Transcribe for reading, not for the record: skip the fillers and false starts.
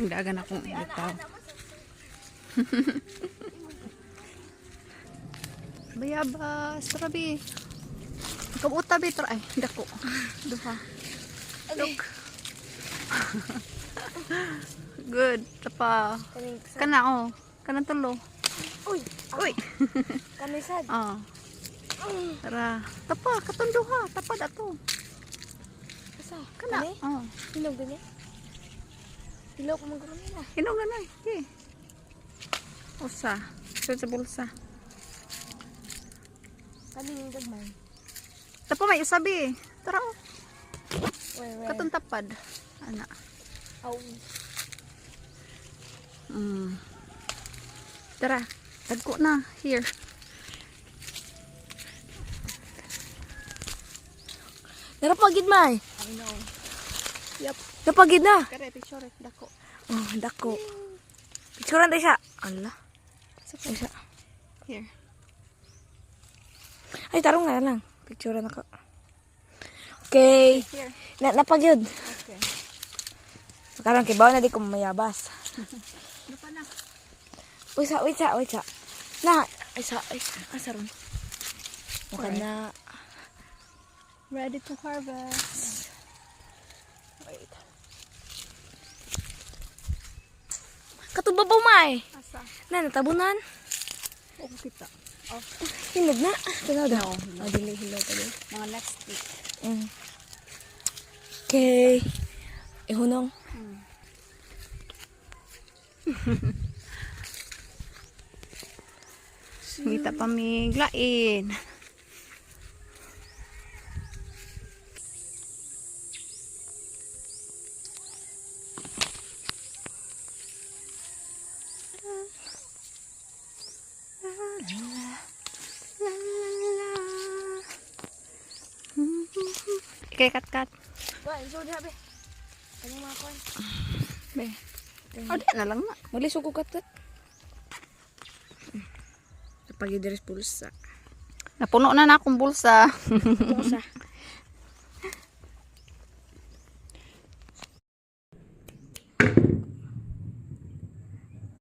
Dagan akong itaw. Bayabas, trabi. Kabuta bi ay dako. Duha. Look. Good. Tapa. Kana oh. Kanang tulo. Uy. Uy. Kamisad. Oh. Tara. Tapa katong duha. Tapa dato. Asa? Kana. Kani? Oh. Hinog din yan. Hilaw ko magkaroon nila. Hinog ganay. Okay. Usa. Ito sa bulsa. Kani yung gagmay. Tapa may usabi. Tara oh. Where? Katong tapad. Ana. Aw. Tara. Tagko na. Here. Narapagid may. I know. Yep. Napagid na. Kare picture dako. Oh, dako. Picturean tayo siya. Allah. Ay siya. Here. Ay, tarong na lang. Picturean ako. Okay. Here. Napagyod. Okay. Karon kay bawa na di ko mayabas. Ano pa na? Wait sa. Na, asaron. Mukha na. Ready to harvest. Wait. Katubabaw may. Asa? Na, natabunan. Oo kita. Oh. Hinog na. Tinaw daw. No. Dili hinog pa din. Mga next week. Okay. Ihunong. Ngita pa mi glain. Ikay kat-kat. Ba, enjoy na be. Ano mga kon? Be. Oh, di na lang na. Maglisog ko katat. Napagyo deres pulsa. Napuno na akong bulsa. Pulsa.